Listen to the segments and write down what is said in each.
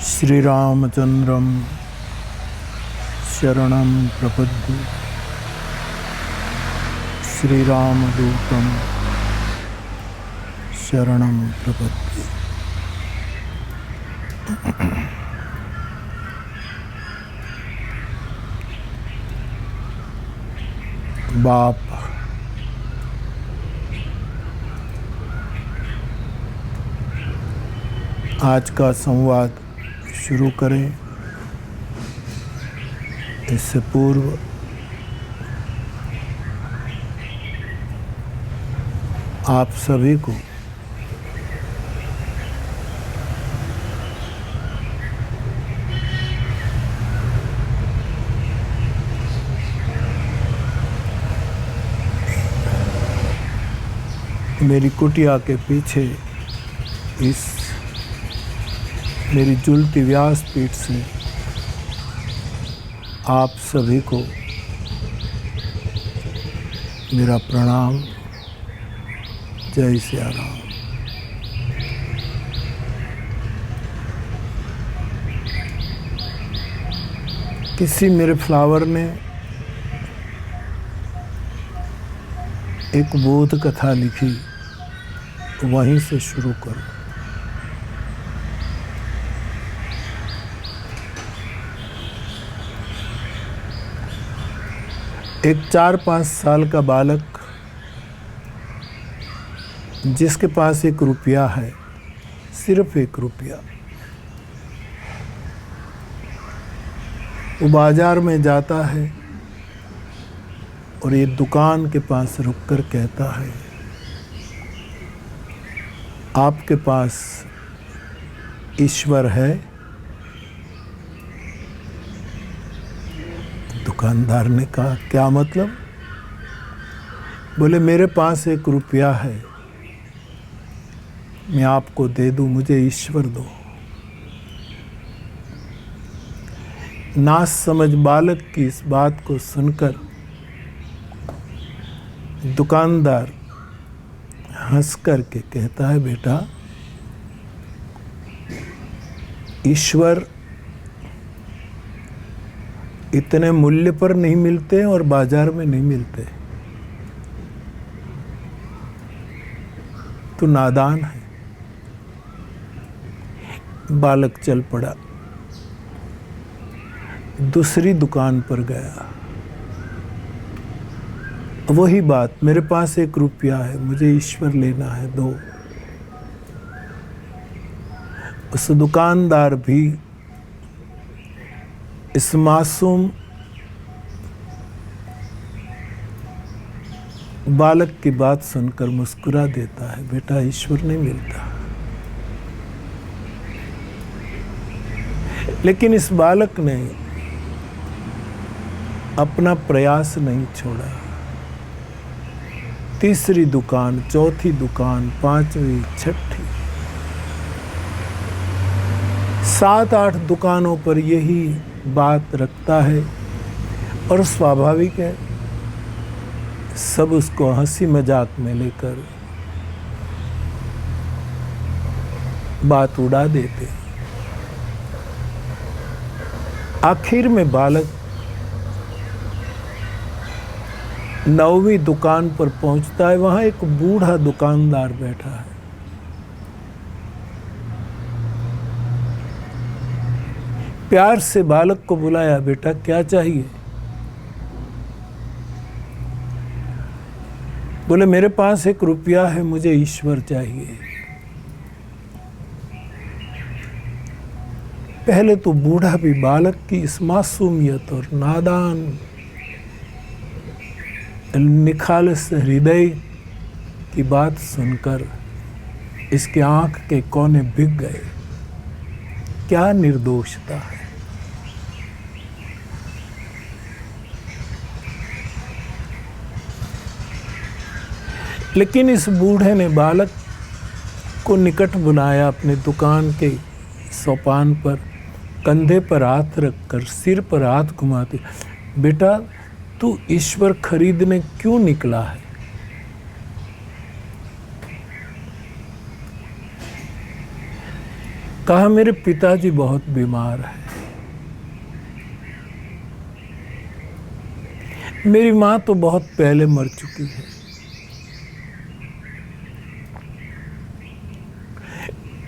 श्रीरामचन्द्रं शरणं प्रपद्ये। श्रीरामदूतं शरणं प्रपद्ये। बाप आज का संवाद शुरू करें। इससे पूर्व आप सभी को मेरी कुटिया के पीछे इस मेरी झूलती व्यासपीठ से आप सभी को मेरा प्रणाम। जय सिया राम। किसी मेरे फ्लावर ने एक बोध कथा लिखी, तो वहीं से शुरू करो। एक 4-5 साल का बालक जिसके पास 1 रुपया है, सिर्फ 1 रुपया, वो बाजार में जाता है और ये दुकान के पास रुककर कहता है, आपके पास ईश्वर है? दुकानदार ने कहा, क्या मतलब? बोले, मेरे पास 1 रुपया है, मैं आपको दे दूं, मुझे ईश्वर दो। नासमझ बालक की इस बात को सुनकर दुकानदार हंस करके कहता है, बेटा, ईश्वर इतने मूल्य पर नहीं मिलते और बाजार में नहीं मिलते। तू नादान है। बालक चल पड़ा, दूसरी दुकान पर गया। वही बात, मेरे पास 1 रुपया है, मुझे ईश्वर लेना है, दो। उस दुकानदार भी इस मासूम बालक की बात सुनकर मुस्कुरा देता है, बेटा, ईश्वर नहीं मिलता। लेकिन इस बालक ने अपना प्रयास नहीं छोड़ा। तीसरी दुकान, चौथी दुकान, 5वीं, 6ठी, 7-8 दुकानों पर यही बात रखता है और स्वाभाविक है, सब उसको हंसी मजाक में लेकर बात उड़ा देते। आखिर में बालक 9वीं दुकान पर पहुंचता है। वहां एक बूढ़ा दुकानदार बैठा है। प्यार से बालक को बुलाया, बेटा, क्या चाहिए? बोले, मेरे पास 1 रुपया है, मुझे ईश्वर चाहिए। पहले तो बूढ़ा भी बालक की इस मासूमियत और नादान निखालस हृदय की बात सुनकर इसके आंख के कोने बिक गए। क्या निर्दोषता है। लेकिन इस बूढ़े ने बालक को निकट बुलाया, अपने दुकान के सोपान पर कंधे पर हाथ रखकर, सिर पर हाथ घुमाते, बेटा, तू ईश्वर खरीदने क्यों निकला है? कहा मेरे पिताजी बहुत बीमार हैं। मेरी माँ तो बहुत पहले मर चुकी है।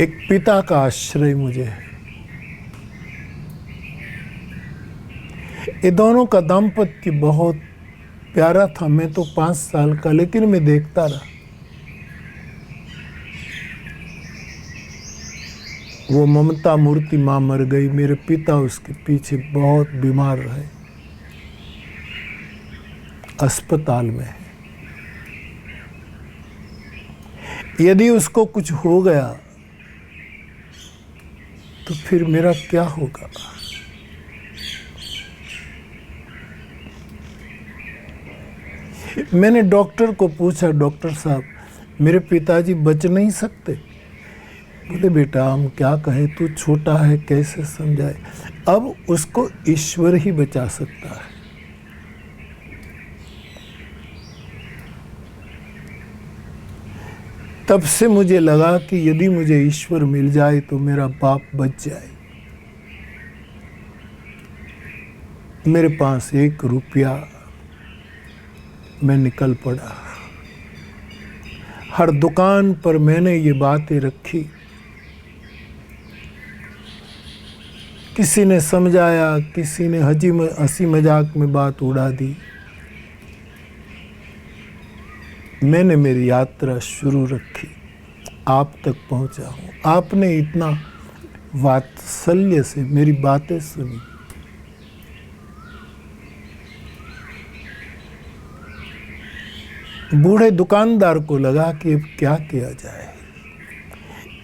एक पिता का आश्रय मुझे है। ये दोनों का दाम्पत्य बहुत प्यारा था। मैं तो 5 साल का, लेकिन मैं देखता रहा। वो ममता मूर्ति माँ मर गई, मेरे पिता उसके पीछे बहुत बीमार रहे, अस्पताल में। यदि उसको कुछ हो गया तो फिर मेरा क्या होगा? मैंने डॉक्टर को पूछा, डॉक्टर साहब मेरे पिताजी बच नहीं सकते? बोले बेटा हम क्या कहें, तू छोटा है, कैसे समझाए। अब उसको ईश्वर ही बचा सकता है। तब से मुझे लगा कि यदि मुझे ईश्वर मिल जाए तो मेरा बाप बच जाए। मेरे पास 1 रुपया, मैं निकल पड़ा। हर दुकान पर मैंने ये बातें रखी। किसी ने समझाया, किसी ने हंसी मजाक में बात उड़ा दी। मैंने मेरी यात्रा शुरू रखी, आप तक पहुंचा हूं। आपने इतना वात्सल्य से मेरी बातें सुनी। बूढ़े दुकानदार को लगा कि अब क्या किया जाए।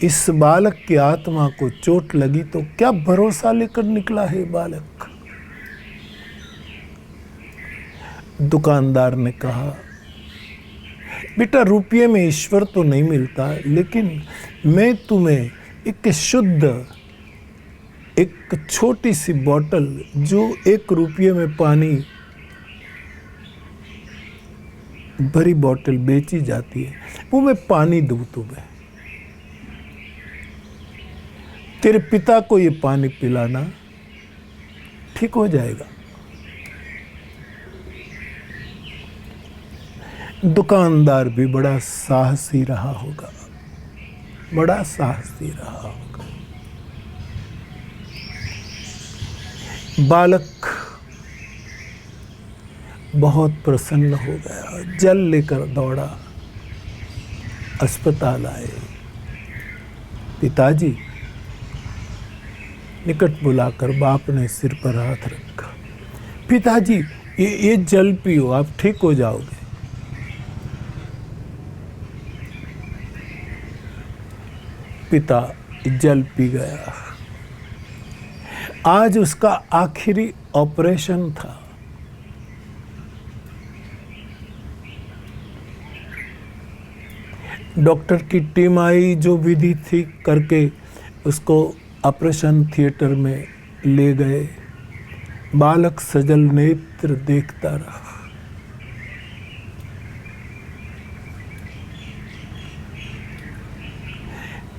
इस बालक की आत्मा को चोट लगी तो क्या भरोसा लेकर निकला है बालक। दुकानदार ने कहा बेटा रुपये में ईश्वर तो नहीं मिलता, लेकिन मैं तुम्हें एक शुद्ध, एक छोटी सी बोतल जो 1 रुपये में पानी भरी बोतल बेची जाती है, वो मैं पानी दूं तुम्हें। तेरे पिता को ये पानी पिलाना, ठीक हो जाएगा। दुकानदार भी बड़ा साहसी रहा होगा, बड़ा साहसी रहा होगा। बालक बहुत प्रसन्न हो गया, जल लेकर दौड़ा, अस्पताल आए। पिताजी निकट बुलाकर बाप ने सिर पर हाथ रखा। पिताजी ये जल पियो, आप ठीक हो जाओगे। पिता जल पी गया। आज उसका आखिरी ऑपरेशन था। डॉक्टर की टीम आई, जो विधि थी करके उसको ऑपरेशन थिएटर में ले गए। बालक सजल नेत्र देखता रहा।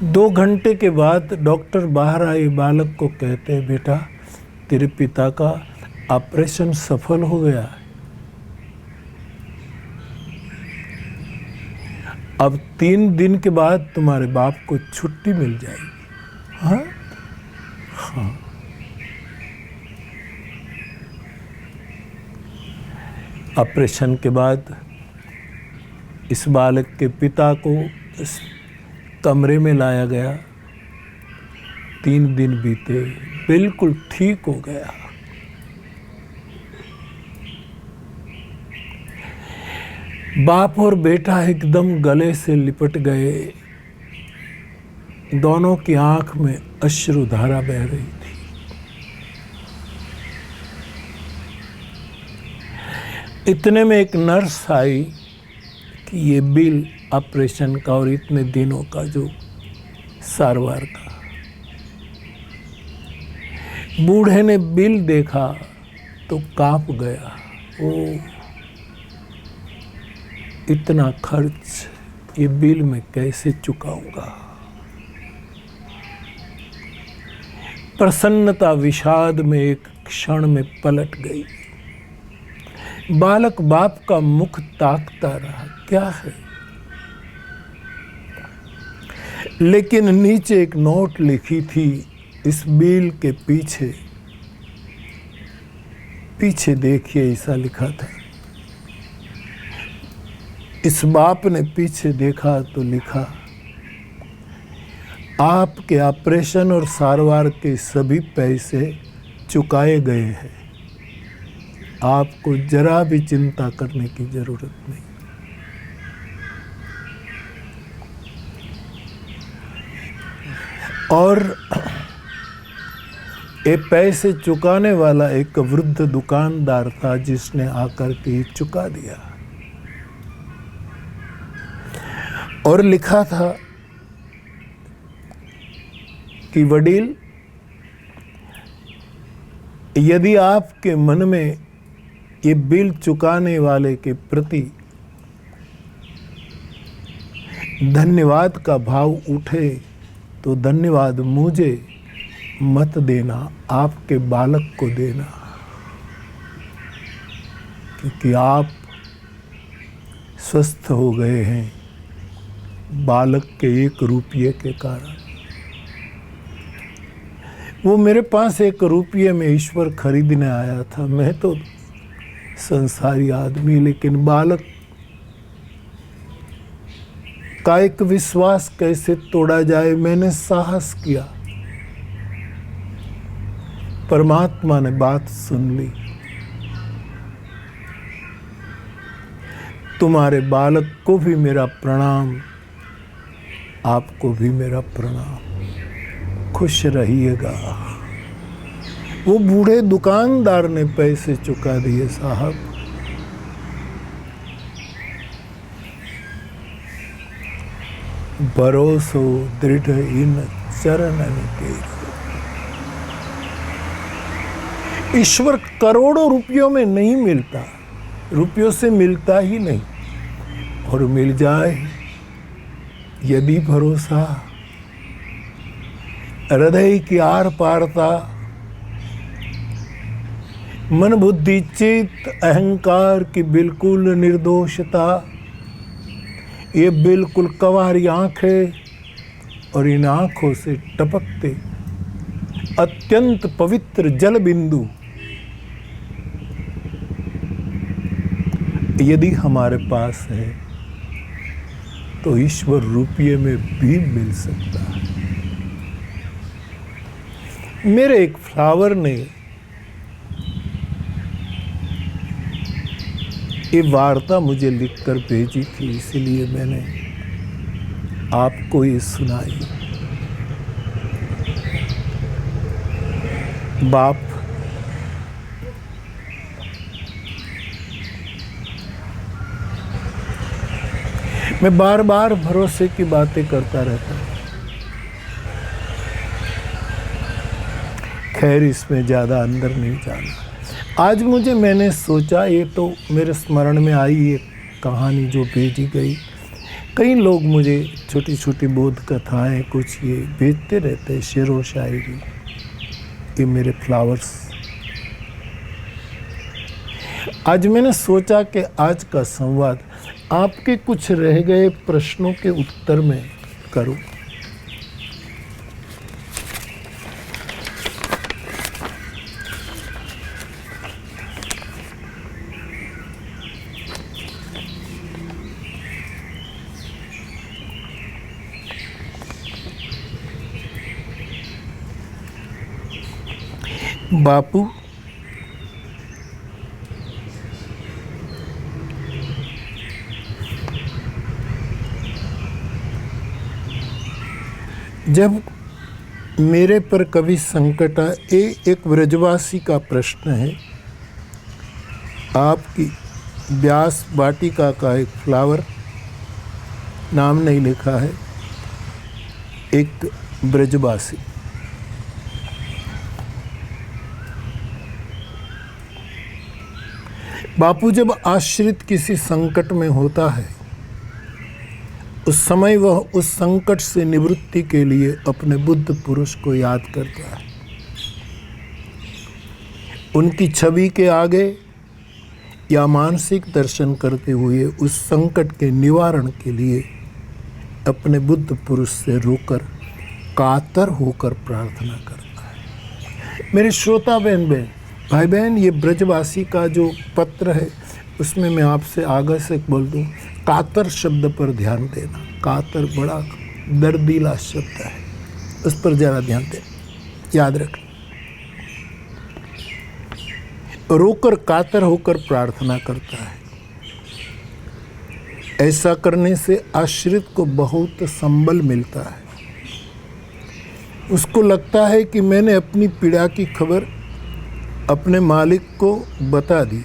दो घंटे के बाद डॉक्टर बाहर आए, बालक को कहते हैं बेटा तेरे पिता का ऑपरेशन सफल हो गया है। अब 3 दिन के बाद तुम्हारे बाप को छुट्टी मिल जाएगी। हाँ हाँ। ऑपरेशन के बाद इस बालक के पिता को इस कमरे में लाया गया। 3 दिन बीते, बिल्कुल ठीक हो गया। बाप और बेटा एकदम गले से लिपट गए। दोनों की आंख में अश्रुधारा बह रही थी। इतने में एक नर्स आई कि ये बिल ऑपरेशन का और इतने दिनों का जो सारवार का। बूढ़े ने बिल देखा तो कांप गया। ओ इतना खर्च, ये बिल मैं कैसे चुकाऊंगा। प्रसन्नता विषाद में एक क्षण में पलट गई। बालक बाप का मुख ताकता रहा, क्या है? लेकिन नीचे एक नोट लिखी थी, इस बिल के पीछे पीछे देखिए, ऐसा लिखा था। इस बाप ने पीछे देखा तो लिखा, आपके ऑपरेशन और सारवार के सभी पैसे चुकाए गए हैं, आपको जरा भी चिंता करने की जरूरत नहीं। और ये पैसे चुकाने वाला एक वृद्ध दुकानदार था, जिसने आकर के चुका दिया। और लिखा था कि वडील, यदि आपके मन में ये बिल चुकाने वाले के प्रति धन्यवाद का भाव उठे तो धन्यवाद मुझे मत देना, आपके बालक को देना, क्योंकि आप स्वस्थ हो गए हैं बालक के 1 रुपये के कारण। वो मेरे पास 1 रुपये में ईश्वर खरीदने आया था। मैं तो संसारी आदमी, लेकिन बालक का एक विश्वास कैसे तोड़ा जाए, मैंने साहस किया। परमात्मा ने बात सुन ली। तुम्हारे बालक को भी मेरा प्रणाम, आपको भी मेरा प्रणाम, खुश रहिएगा। वो बूढ़े दुकानदार ने पैसे चुका दिए साहब। भरोसो दृढ़ इन चरणन के। ईश्वर करोड़ों रुपयों में नहीं मिलता, रुपयों से मिलता ही नहीं। और मिल जाए यदि भरोसा, हृदय की आर पारता, मन बुद्धि चित्त अहंकार की बिल्कुल निर्दोषता, ये बिल्कुल कंवारी आंखें और इन आंखों से टपकते अत्यंत पवित्र जल बिंदु यदि हमारे पास है तो ईश्वर रुपये में भी मिल सकता है। मेरे एक फ्लावर ने ये वार्ता मुझे लिखकर भेजी थी, इसीलिए मैंने आपको ये सुनाई। बाप मैं बार बार भरोसे की बातें करता रहता हूँ। खैर, इसमें ज़्यादा अंदर नहीं जाना। आज मैंने सोचा, ये तो मेरे स्मरण में आई ये कहानी जो भेजी गई। कई लोग मुझे छोटी छोटी बोध कथाएं कुछ ये भेजते रहते हैं, शेर व शायरी, ये मेरे फ्लावर्स। आज मैंने सोचा कि आज का संवाद आपके कुछ रह गए प्रश्नों के उत्तर में करूं। बापू, जब मेरे पर कभी संकट आए, एक ब्रजवासी का प्रश्न है। आपकी व्यास वाटिका का एक फ्लावर, नाम नहीं लिखा है, एक ब्रजवासी। बापू, जब आश्रित किसी संकट में होता है, उस समय वह उस संकट से निवृत्ति के लिए अपने बुद्ध पुरुष को याद करता है। उनकी छवि के आगे या मानसिक दर्शन करते हुए उस संकट के निवारण के लिए अपने बुद्ध पुरुष से रोकर कातर होकर प्रार्थना करता है। मेरे श्रोता बहन भाई बहन, ये ब्रजवासी का जो पत्र है उसमें मैं आपसे आगे से बोल दूं, कातर शब्द पर ध्यान देना। कातर बड़ा दर्दीला शब्द है, उस पर ज़रा ध्यान देना, याद रखना। रोकर कातर होकर प्रार्थना करता है। ऐसा करने से आश्रित को बहुत संबल मिलता है। उसको लगता है कि मैंने अपनी पीड़ा की खबर अपने मालिक को बता दी।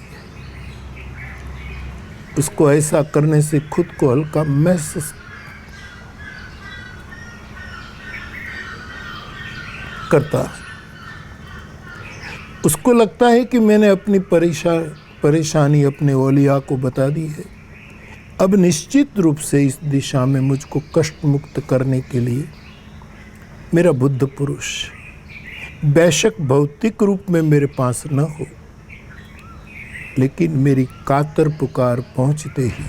उसको ऐसा करने से खुद को हल्का महसूस करता है। उसको लगता है कि मैंने अपनी परेशानी अपने औलिया को बता दी है। अब निश्चित रूप से इस दिशा में मुझको कष्ट मुक्त करने के लिए मेरा बुद्ध पुरुष बेशक भौतिक रूप में मेरे पास न हो, लेकिन मेरी कातर पुकार पहुंचते ही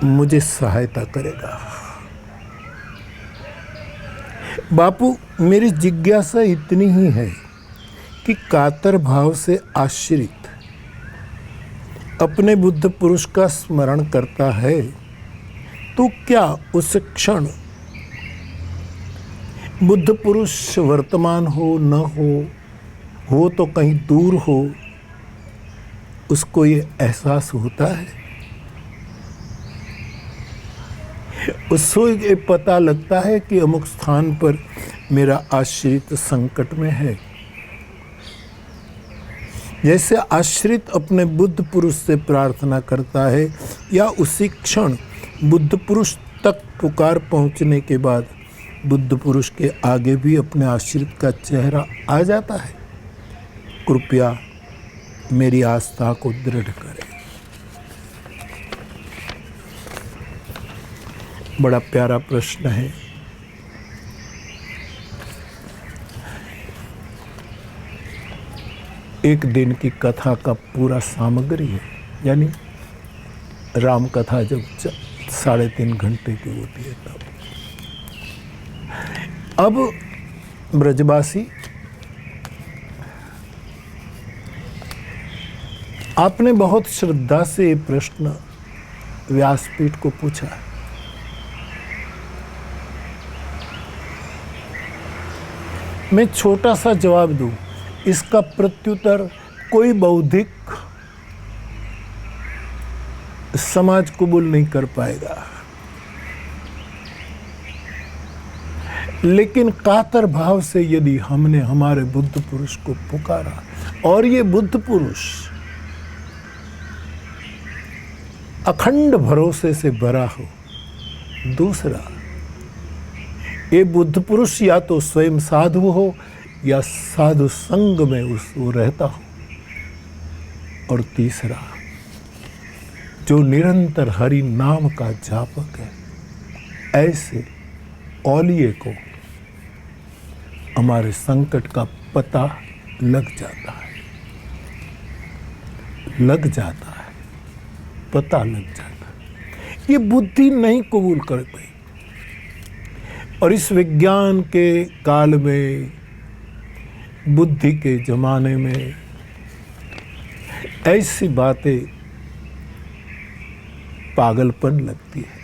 मुझे सहायता करेगा। बापू, मेरी जिज्ञासा इतनी ही है कि कातर भाव से आश्रित अपने बुद्ध पुरुष का स्मरण करता है तो क्या उस क्षण बुद्ध पुरुष वर्तमान हो न हो तो कहीं दूर हो, उसको ये एहसास होता है? उसको ये पता लगता है कि अमुक स्थान पर मेरा आश्रित संकट में है। जैसे आश्रित अपने बुद्ध पुरुष से प्रार्थना करता है या उसी क्षण बुद्ध पुरुष तक पुकार पहुंचने के बाद बुद्ध पुरुष के आगे भी अपने आश्रित का चेहरा आ जाता है। कृपया मेरी आस्था को दृढ़ करें। बड़ा प्यारा प्रश्न है। एक दिन की कथा का पूरा सामग्री है, यानी राम कथा जब 3.5 घंटे की होती है तब। अब ब्रजवासी, आपने बहुत श्रद्धा से ये प्रश्न व्यासपीठ को पूछा है। मैं छोटा सा जवाब दूं, इसका प्रत्युत्तर कोई बौद्धिक समाज कबूल नहीं कर पाएगा। लेकिन कातर भाव से यदि हमने हमारे बुद्ध पुरुष को पुकारा और ये बुद्ध पुरुष अखंड भरोसे से भरा हो, दूसरा ये बुद्ध पुरुष या तो स्वयं साधु हो या साधु संग में वो रहता हो, और तीसरा जो निरंतर हरि नाम का जापक है, ऐसे औलिये को हमारे संकट का पता लग जाता है, पता लग जाता है। ये बुद्धि नहीं कबूल कर पाई। और इस विज्ञान के काल में, बुद्धि के जमाने में ऐसी बातें पागलपन लगती है।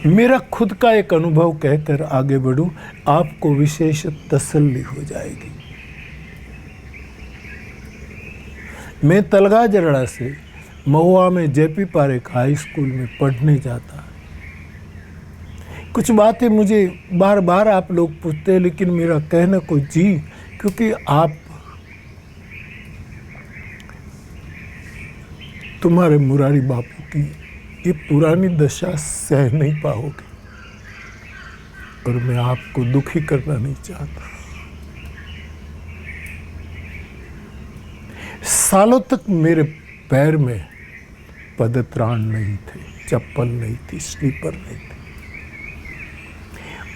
मेरा खुद का एक अनुभव कहकर आगे बढ़ूं, आपको विशेष तसल्ली हो जाएगी। मैं तलगाजरड़ा से महुआ में जेपी पारेख हाई स्कूल में पढ़ने जाता। कुछ बातें मुझे बार बार आप लोग पूछते हैं, लेकिन मेरा कहना को जी, क्योंकि आप तुम्हारे मुरारी बापू की ये पुरानी दशा सह नहीं पाओगे, और मैं आपको दुखी करना नहीं चाहता। सालों तक मेरे पैर में पदत्राण नहीं थे। चप्पल नहीं थी, स्लीपर नहीं थी।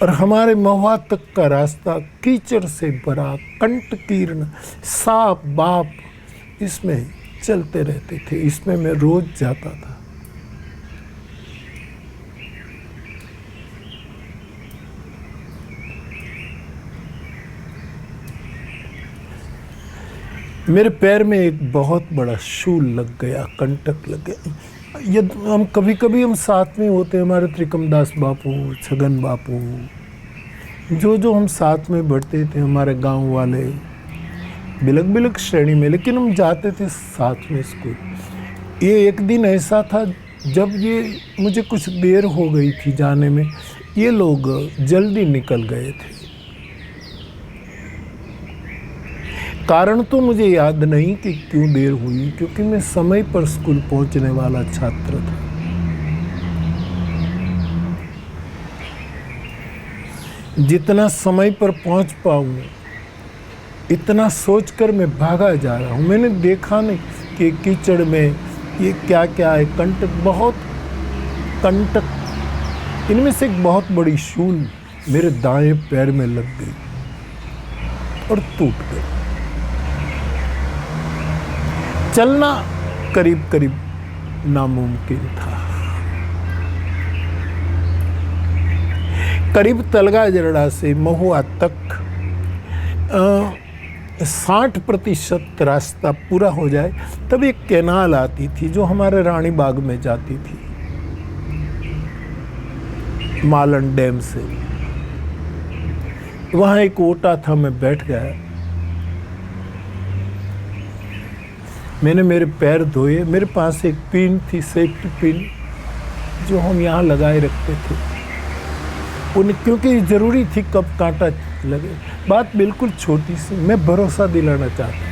और हमारे महुआ तक का रास्ता कीचड़ से भरा, कंटकीर्ण, सांप बाप इसमें चलते रहते थे। इसमें मैं रोज जाता था। मेरे पैर में एक बहुत बड़ा शूल लग गया, कंटक लग गया। ये हम कभी कभी हम साथ में होते, हमारे त्रिकमदास बापू, छगन बापू, जो हम साथ में बढ़ते थे, हमारे गांव वाले, बिलक बिलक श्रेणी में, लेकिन हम जाते थे साथ में स्कूल। ये एक दिन ऐसा था जब ये मुझे कुछ देर हो गई थी जाने में, ये लोग जल्दी निकल गए थे। कारण तो मुझे याद नहीं कि क्यों देर हुई, क्योंकि मैं समय पर स्कूल पहुंचने वाला छात्र था। जितना समय पर पहुंच पाऊं इतना सोचकर मैं भागा जा रहा हूं। मैंने देखा नहीं कि कीचड़ में ये क्या क्या है। कंटक, इनमें से एक बहुत बड़ी शूल मेरे दाएं पैर में लग गई और टूट गई। चलना करीब करीब नामुमकिन था। करीब तलगा जरड़ा से महुआ तक 60% रास्ता पूरा हो जाए तब एक कैनाल आती थी जो हमारे रानी बाग में जाती थी, मालन डैम से। वहाँ एक ओटा था, मैं बैठ गया। मैंने मेरे पैर धोए। मेरे पास एक पिन थी, सेफ्टी पिन, जो हम यहाँ लगाए रखते थे, क्योंकि ज़रूरी थी कब कांटा लगे। बात बिल्कुल छोटी सी, मैं भरोसा दिलाना चाहता हूँ।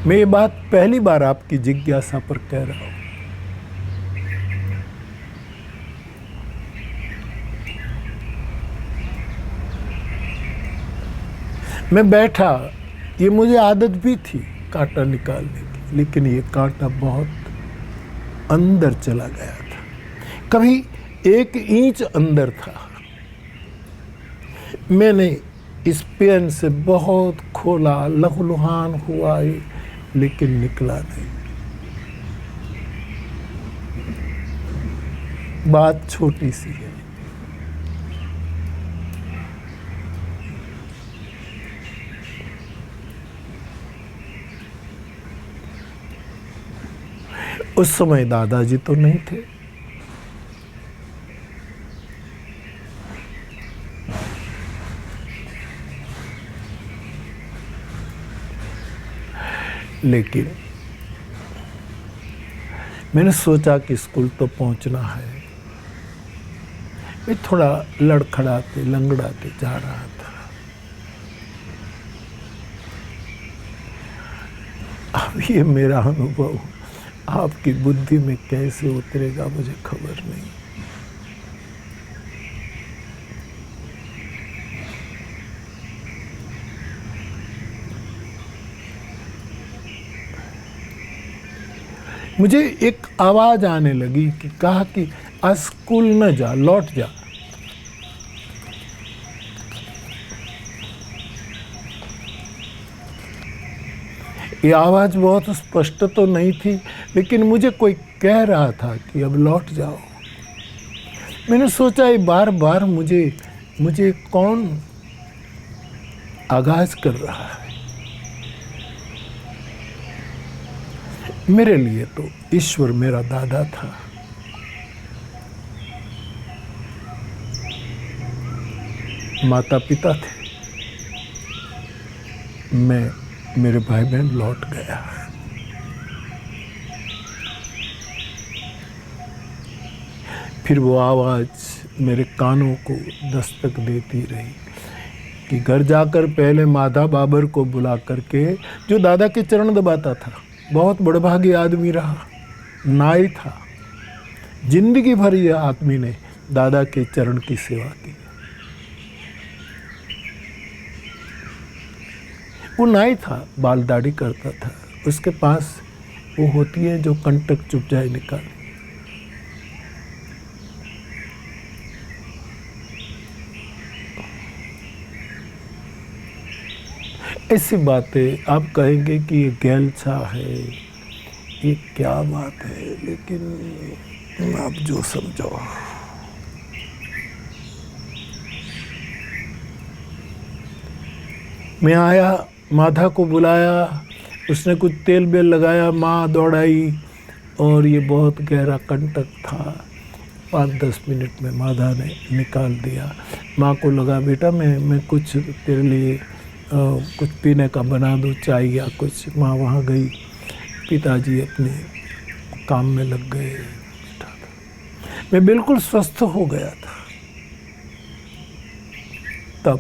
मैं ये बात पहली बार आपकी जिज्ञासा पर कह रहा हूँ। मैं बैठा, ये मुझे आदत भी थी कांटा निकालने की, लेकिन ये कांटा बहुत अंदर चला गया था, कभी 1 इंच अंदर था। मैंने इस पेन से बहुत खोला, लहूलुहान हुआ, लेकिन निकला नहीं। बात छोटी सी है। उस समय दादाजी तो नहीं थे। लेकिन मैंने सोचा कि स्कूल तो पहुंचना है। मैं थोड़ा लड़खड़ाते लंगड़ाते जा रहा था। अब ये मेरा अनुभव आपकी बुद्धि में कैसे उतरेगा मुझे खबर नहीं। मुझे एक आवाज आने लगी कि कहा कि आज स्कूल न जा, लौट जा। ये आवाज बहुत स्पष्ट तो नहीं थी, लेकिन मुझे कोई कह रहा था कि अब लौट जाओ। मैंने सोचा ये बार बार मुझे कौन आगाज कर रहा है। मेरे लिए तो ईश्वर मेरा दादा था। माता पिता थे। मैं, मेरे भाई बहन लौट गया। फिर वो आवाज़ मेरे कानों को दस्तक देती रही कि घर जाकर पहले माधा बाबर को बुला करके, जो दादा के चरण दबाता था, बहुत बड़भागी आदमी रहा, नाई था। जिंदगी भर ये आदमी ने दादा के चरण की सेवा की। वो नाई था, बाल दाढ़ी करता था। उसके पास वो होती है जो कंटक चुप जाए निकाल। ऐसी बातें आप कहेंगे कि ये गैलछा है, ये क्या बात है, लेकिन आप जो समझो। मैं आया, माधा को बुलाया, उसने कुछ तेल बेल लगाया, माँ दौड़ाई और ये बहुत गहरा कंटक था। 5-10 मिनट में माधा ने निकाल दिया। माँ को लगा बेटा मैं कुछ तेरे लिए कुछ पीने का बना दूँ, चाय या कुछ। माँ वहाँ गई, पिताजी अपने काम में लग गए। मैं बिल्कुल स्वस्थ हो गया था तब।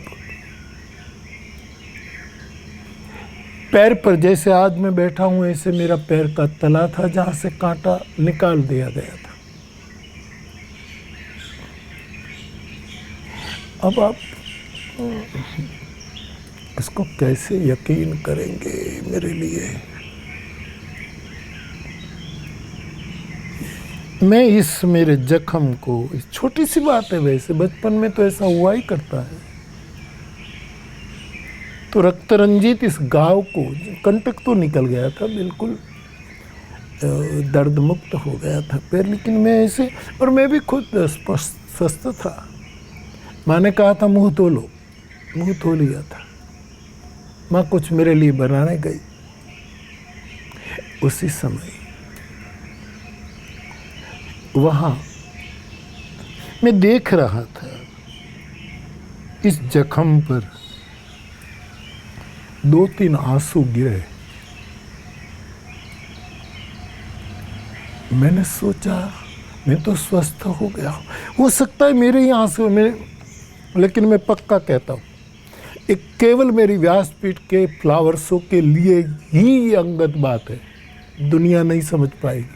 पैर पर जैसे आज मैं बैठा हूँ ऐसे मेरा पैर का तला था जहाँ से कांटा निकाल दिया गया था। अब आप इसको कैसे यकीन करेंगे मेरे लिए? मैं इस मेरे जख्म को, इस छोटी सी बात है, वैसे बचपन में तो ऐसा हुआ ही करता है, तो रक्त रंजित इस घाव को, कंटक तो निकल गया था, बिल्कुल दर्द मुक्त हो गया था पैर, लेकिन मैं ऐसे, और मैं भी खुद स्वस्थ था। माँ ने कहा था मुंह धो लो, मुंह धो लिया था। माँ कुछ मेरे लिए बनाने गई। उसी समय वहाँ मैं देख रहा था इस जख्म पर 2-3 आंसू गिरे। मैंने सोचा मैं तो स्वस्थ हो गया, हो सकता है मेरे ही आंसू में, लेकिन मैं पक्का कहता हूँ एक केवल मेरी व्यासपीठ के फ्लावर्सों के लिए ही अंगत बात है, दुनिया नहीं समझ पाएगी।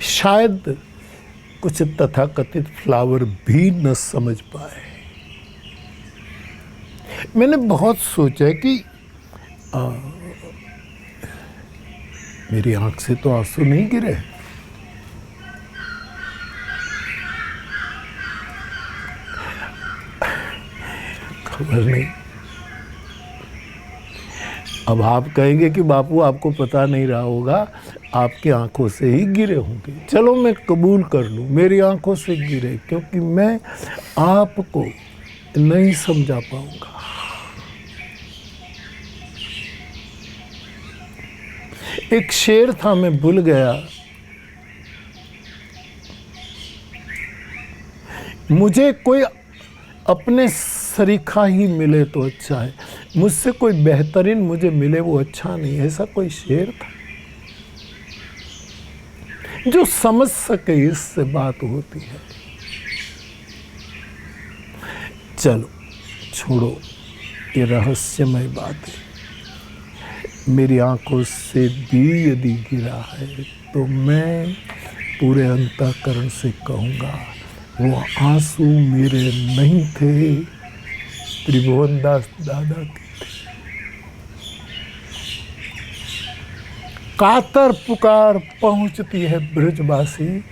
शायद कुछ तथाकथित फ्लावर भी न समझ पाए। मैंने बहुत सोचा कि मेरी आंख से तो आंसू नहीं गिरे, खबर नहीं। अब आप कहेंगे कि बापू आपको पता नहीं रहा होगा, आपकी आंखों से ही गिरे होंगे। चलो मैं कबूल कर लूँ मेरी आंखों से गिरे, क्योंकि मैं आपको नहीं समझा पाऊंगा। एक शेर था, मैं भूल गया, मुझे कोई अपने सरीखा ही मिले तो अच्छा है, मुझसे कोई बेहतरीन मुझे मिले वो अच्छा नहीं। ऐसा कोई शेर था जो समझ सके इससे बात होती है। चलो छोड़ो ये रहस्यमय बात है। मेरी आंखों से भी यदि गिरा है तो मैं पूरे अंतःकरण से कहूँगा वो आंसू मेरे नहीं थे, त्रिभुवन दास दादा के थे। कातर पुकार पहुंचती है ब्रजवासी,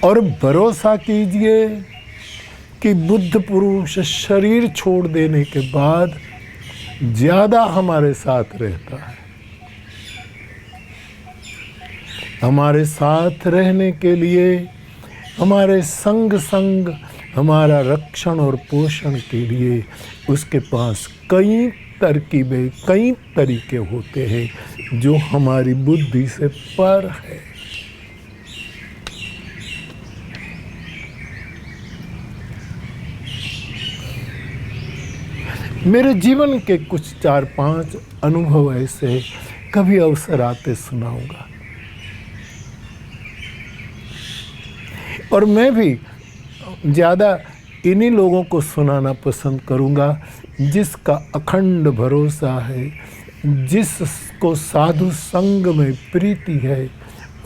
और भरोसा कीजिए कि बुद्ध पुरुष शरीर छोड़ देने के बाद ज्यादा हमारे साथ रहता है। हमारे साथ रहने के लिए, हमारे संग हमारा रक्षण और पोषण के लिए उसके पास कई तरकीबें, कई तरीके होते हैं जो हमारी बुद्धि से पर है। मेरे जीवन के कुछ 4-5 अनुभव ऐसे कभी अवसर आते सुनाऊंगा, और मैं भी ज़्यादा इन्हीं लोगों को सुनाना पसंद करूंगा जिसका अखंड भरोसा है, जिसको साधु संग में प्रीति है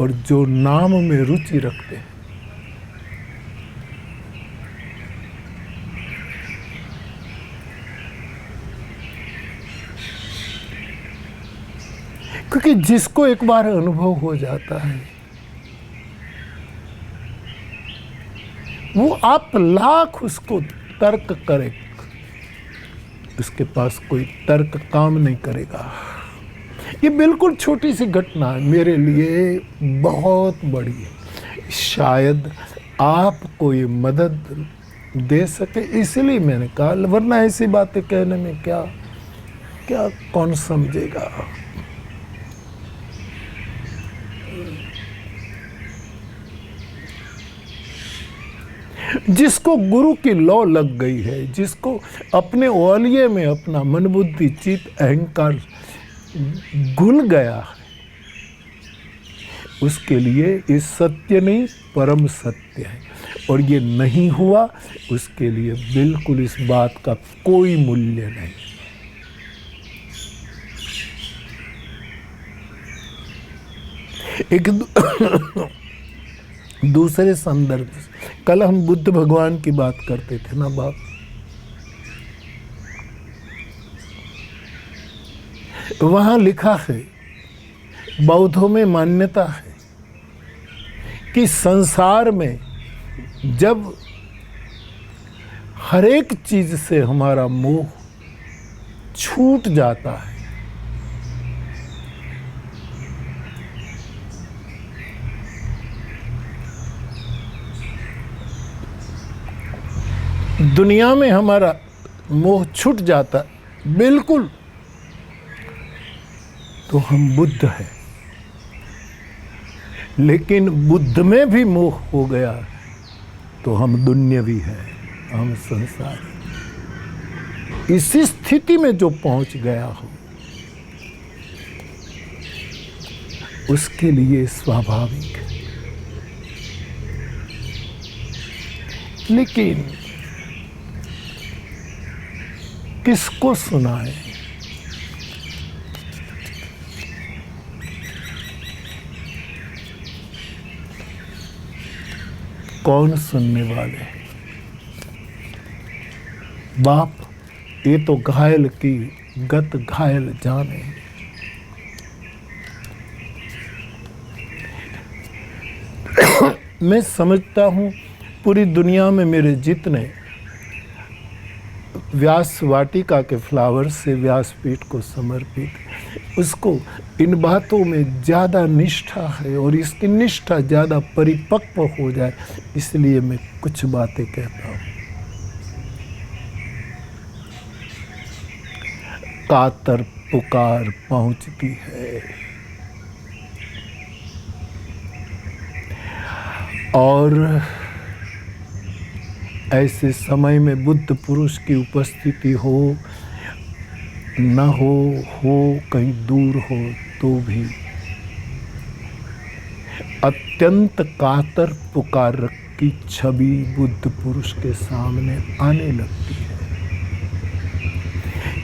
और जो नाम में रुचि रखते हैं। क्योंकि जिसको एक बार अनुभव हो जाता है वो आप लाख उसको तर्क करे, उसके पास कोई तर्क काम नहीं करेगा। ये बिल्कुल छोटी सी घटना है, मेरे लिए बहुत बड़ी है। शायद आपको ये मदद दे सके, इसलिए मैंने कहा, वरना ऐसी बातें कहने में क्या क्या कौन समझेगा। जिसको गुरु की लौ लग गई है, जिसको अपने ओलिये में अपना मन बुद्धि चित्त अहंकार घुल गया है, उसके लिए इस सत्य नहीं परम सत्य है। और ये नहीं हुआ, उसके लिए बिल्कुल इस बात का कोई मूल्य नहीं। एक दूसरे संदर्भ, कल हम बुद्ध भगवान की बात करते थे ना बाप, वहां लिखा है, बौद्धों में मान्यता है कि संसार में जब हर एक चीज से हमारा मोह छूट जाता है, दुनिया में हमारा मोह छूट जाता बिल्कुल, तो हम बुद्ध हैं। लेकिन बुद्ध में भी मोह हो गया तो हम दुन्यवी हैं, हम संसारी। इसी स्थिति में जो पहुंच गया हो, उसके लिए स्वाभाविक है। लेकिन किसको सुनाए? कौन सुनने वाले हैं? बाप, ये तो घायल की गत घायल जाने। मैं समझता हूँ पूरी दुनिया में मेरे जितने व्यास वाटिका के फ्लावर से व्यासपीठ को समर्पित, उसको इन बातों में ज़्यादा निष्ठा है और इसकी निष्ठा ज़्यादा परिपक्व हो जाए, इसलिए मैं कुछ बातें कहता हूँ। कातर पुकार पहुँचती है और ऐसे समय में बुद्ध पुरुष की उपस्थिति हो न हो कहीं दूर हो, तो भी अत्यंत कातर पुकार की छवि बुद्ध पुरुष के सामने आने लगती है।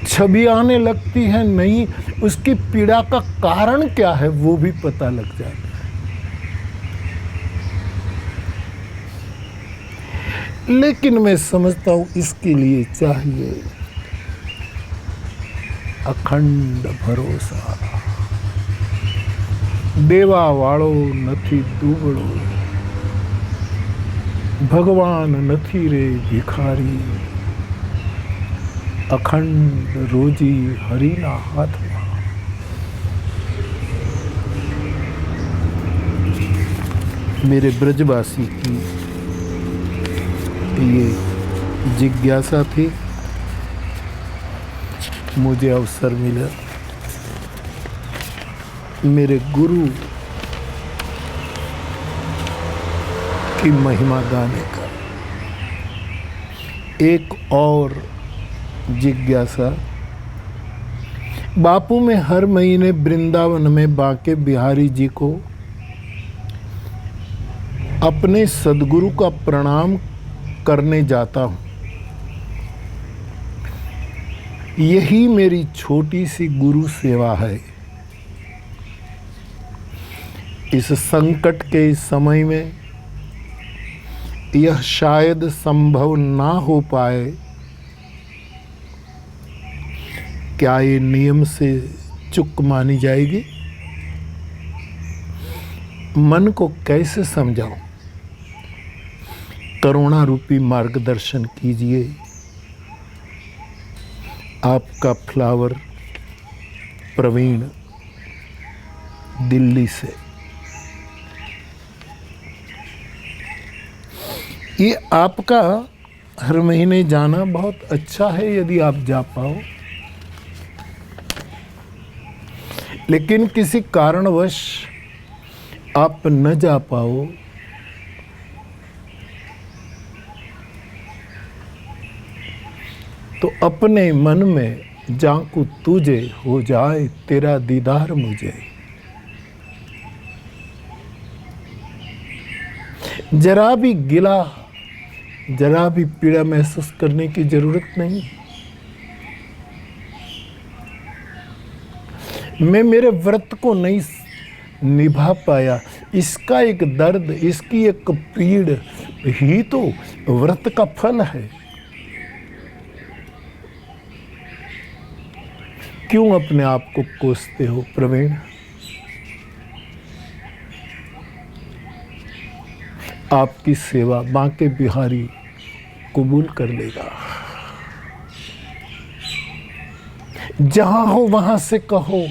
छवि आने लगती है, नहीं उसकी पीड़ा का कारण क्या है वो भी पता लग जाता है। लेकिन मैं समझता हूँ इसके लिए चाहिए अखंड भरोसा। देवा वाळो नथी दुबळो, भगवान नथी रे भिखारी, अखंड रोजी हरिना हाथ में। मेरे ब्रजवासी की ये जिज्ञासा थी, मुझे अवसर मिला मेरे गुरु की महिमा गाने का। एक और जिज्ञासा, बापू में हर महीने वृंदावन में बांके बिहारी जी को अपने सदगुरु का प्रणाम करने जाता हूँ। यही मेरी छोटी सी गुरु सेवा है। इस संकट के समय में यह शायद संभव ना हो पाए। क्या ये नियम से चूक मानी जाएगी? मन को कैसे समझाऊं? करुणा रूपी मार्गदर्शन कीजिए। आपका फ्लावर प्रवीण, दिल्ली से। ये आपका हर महीने जाना बहुत अच्छा है यदि आप जा पाओ, लेकिन किसी कारणवश आप न जा पाओ तो अपने मन में जाकू तुझे हो जाए तेरा दीदार मुझे। जरा भी गिला, जरा भी पीड़ा महसूस करने की जरूरत नहीं। मैं मेरे व्रत को नहीं निभा पाया, इसका एक दर्द, इसकी एक पीड़ ही तो व्रत का फल है। क्यों अपने आप को कोसते हो प्रवीण? आपकी सेवा बांके बिहारी कबूल कर लेगा। जहां हो वहां से कहो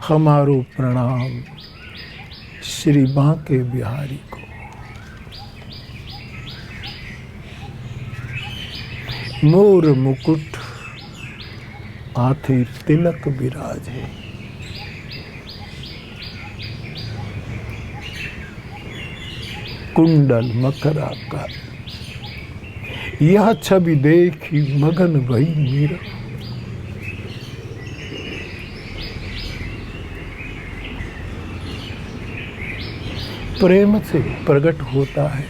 हमारो प्रणाम श्री बांके बिहारी को। मोर मुकुट हाथी तिलक विराजे, कुंडल मकरा का, यह छवि देखी मगन भई मीरा। प्रेम से प्रकट होता है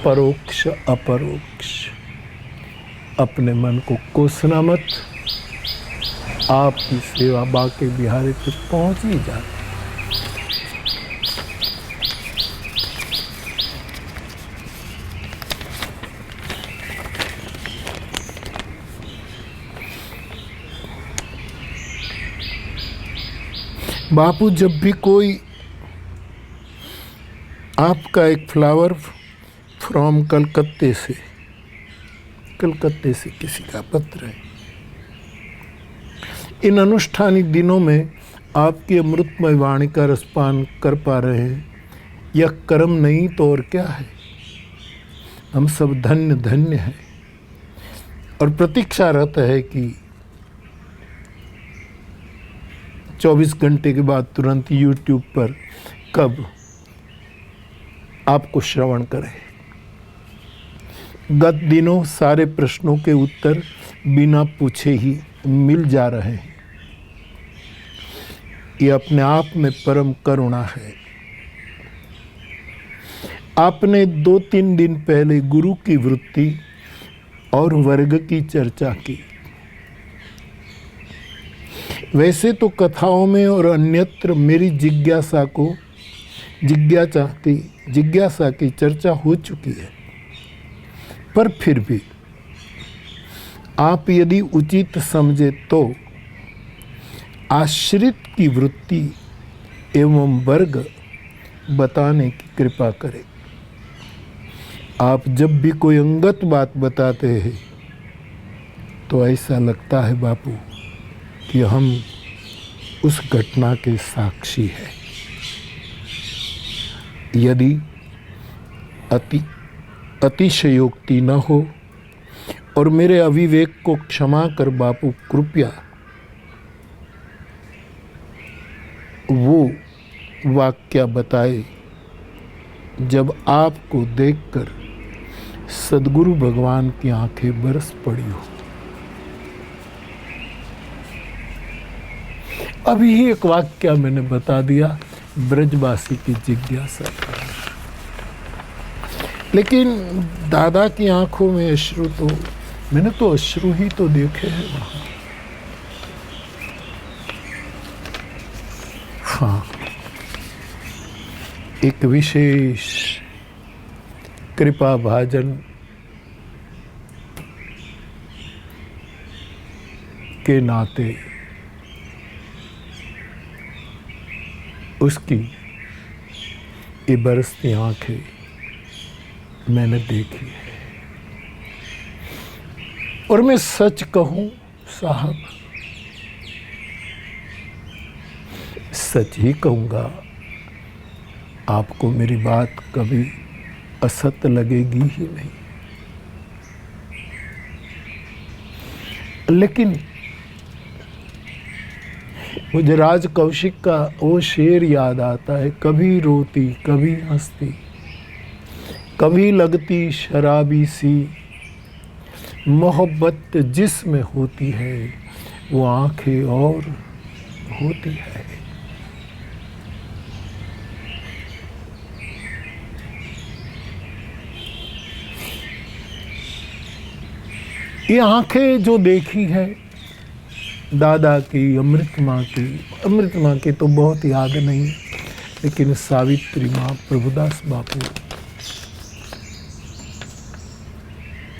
परोक्ष अपरोक्ष। अपने मन को कोसना मत, आपकी सेवा बांके बिहारी तक पहुंच ही जाती। बापू, जब भी कोई आपका एक फ्लावर फ्रॉम कलकत्ते से किसी का पत्र है, इन अनुष्ठानी दिनों में आपकी अमृतमय वाणी का रसपान कर पा रहे हैं, यह कर्म नहीं तो और क्या है। हम सब धन्य धन्य हैं और प्रतीक्षारत है कि 24 घंटे के बाद तुरंत YouTube पर कब आपको श्रवण करें। गत दिनों सारे प्रश्नों के उत्तर बिना पूछे ही मिल जा रहे हैं। ये अपने आप में परम करुणा है। आपने 2-3 दिन पहले गुरु की वृत्ति और वर्ग की चर्चा की। वैसे तो कथाओं में और अन्यत्र मेरी जिज्ञासा की चर्चा हो चुकी है, पर फिर भी आप यदि उचित समझे तो आश्रित की वृत्ति एवं वर्ग बताने की कृपा करें। आप जब भी कोई अंगत बात बताते हैं तो ऐसा लगता है बापू कि हम उस घटना के साक्षी हैं। यदि अतिशयोक्ति न हो और मेरे अविवेक को क्षमा कर बापू कृपया वो वाक्य बताए जब आपको देखकर सद्गुरु भगवान की आंखें बरस पड़ी हो। अभी ही एक वाक्य मैंने बता दिया ब्रजवासी की जिज्ञासा, लेकिन दादा की आंखों में अश्रु तो मैंने तो अश्रु ही तो देखे हैं वहां। हाँ, एक विशेष कृपा भाजन के नाते उसकी ये बरसती आंखें मैंने देखी है। और मैं सच कहूं साहब, सच ही कहूँगा, आपको मेरी बात कभी असत्य लगेगी ही नहीं। लेकिन मुझे राज कौशिक का वो शेर याद आता है, कभी रोती कभी हंसती, कभी लगती शराबी सी, मोहब्बत जिसमें होती है वो आंखें और होती है। ये आंखें जो देखी है दादा की, अमृत माँ की तो बहुत याद नहीं, लेकिन सावित्री माँ, प्रभुदास बापू,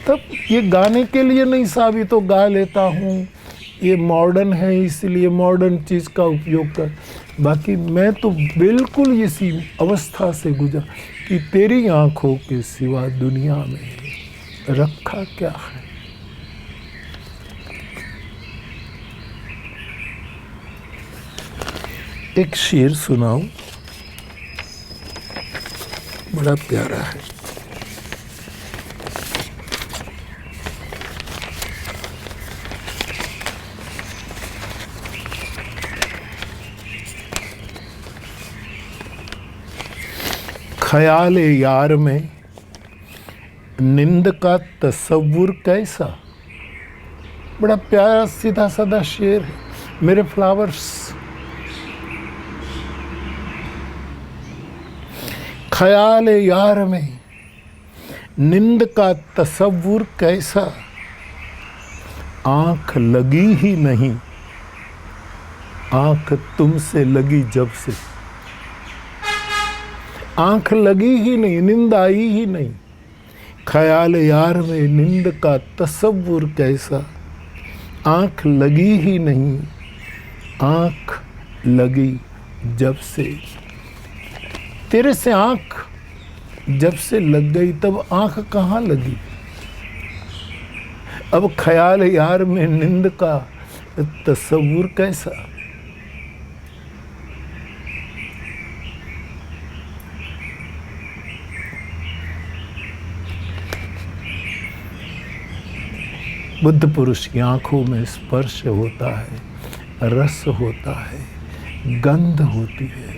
तब ये गाने के लिए नहीं सावी तो गा लेता हूँ, ये मॉडर्न है इसलिए मॉडर्न चीज़ का उपयोग कर। बाकी मैं तो बिल्कुल इसी अवस्था से गुजरा कि तेरी आंखों के सिवा दुनिया में रखा क्या है। एक शेर सुनाऊं, बड़ा प्यारा है। ख्याल यार में नींद का तस्वुर कैसा। बड़ा प्यारा सीधा साधा शेर है। मेरे फ्लावर्स, ख्याल यार में नींद का तस्वुर कैसा, आंख लगी ही नहीं, आंख तुमसे लगी जब से। आंख लगी ही नहीं, नींद आई ही नहीं। ख्याल यार में नींद का तस्वुर कैसा, आंख लगी ही नहीं, आंख लगी जब से। तेरे से आंख जब से लग गई तब आंख कहाँ लगी। अब ख्याल यार में नींद का तस्वुर कैसा। बुद्ध पुरुष की आंखों में स्पर्श होता है, रस होता है, गंध होती है,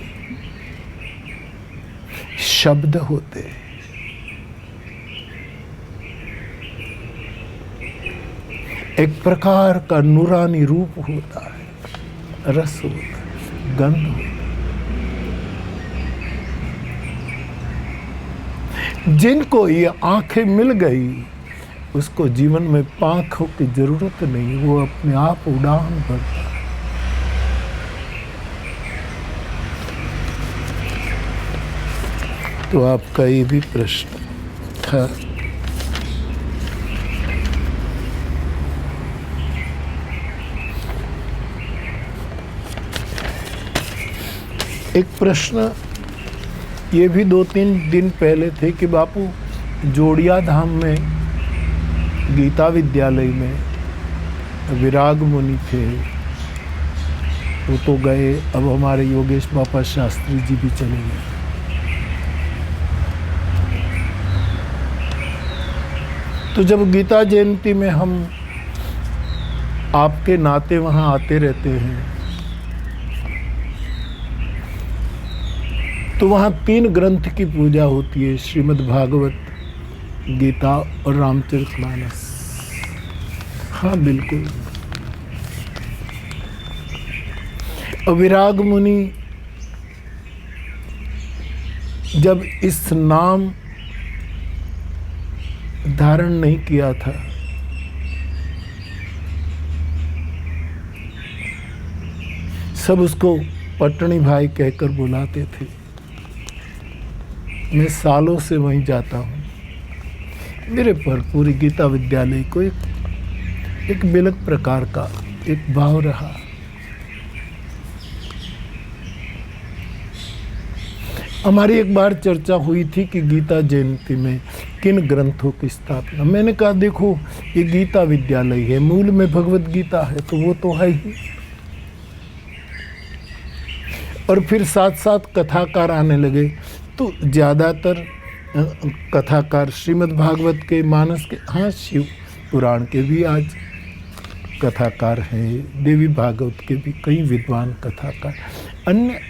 शब्द होते हैं। एक प्रकार का नूरानी रूप होता है, रस होता है, गंध होता है। जिनको ये आंखें मिल गई उसको जीवन में पांखों की जरूरत नहीं, वो अपने आप उड़ान भरता है। तो आपका ये भी प्रश्न था। एक प्रश्न ये भी 2-3 दिन पहले थे कि बापू जोड़िया धाम में गीता विद्यालय में विराग मुनि थे, वो तो गए, अब हमारे योगेश बापा शास्त्री जी भी चले गए। तो जब गीता जयंती में हम आपके नाते वहाँ आते रहते हैं तो वहाँ 3 ग्रंथ की पूजा होती है, श्रीमद् भागवत, गीता और रामचरितमानस। हाँ बिल्कुल। विराग मुनि जब इस नाम धारण नहीं किया था सब उसको पटनी भाई कहकर बुलाते थे। मैं सालों से वहीं जाता हूँ। मेरे पर पूरी गीता विद्यालय को एक बेलक प्रकार का एक भाव रहा। हमारी एक बार चर्चा हुई थी कि गीता जयंती में किन ग्रंथों की स्थापना। मैंने कहा देखो ये गीता विद्यालय है, मूल में भगवत गीता है तो वो तो है ही, और फिर साथ साथ कथाकार आने लगे तो ज़्यादातर कथाकार श्रीमद् भागवत के, मानस के, हाँ शिव पुराण के भी आज कथाकार हैं, देवी भागवत के भी कई विद्वान कथाकार, अन्य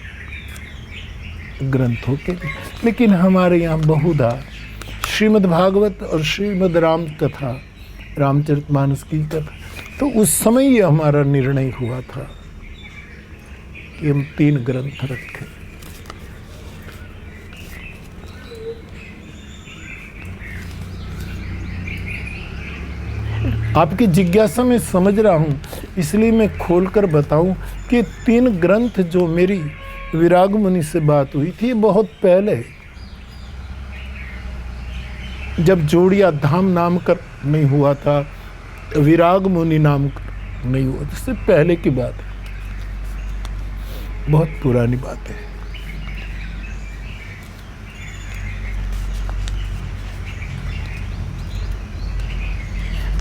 ग्रंथों के भी। लेकिन हमारे यहाँ बहुधा श्रीमद् भागवत और श्रीमद् राम कथा, रामचरितमानस की कथा, तो उस समय ये हमारा निर्णय हुआ था कि हम 3 ग्रंथ रखें। आपकी जिज्ञासा में समझ रहा हूँ, इसलिए मैं खोलकर बताऊं कि 3 ग्रंथ जो मेरी विराग मुनि से बात हुई थी बहुत पहले, जब जोड़िया धाम नामकर नहीं हुआ था, विराग मुनि नाम नहीं हुआ, इससे पहले की बात है, बहुत पुरानी बात है।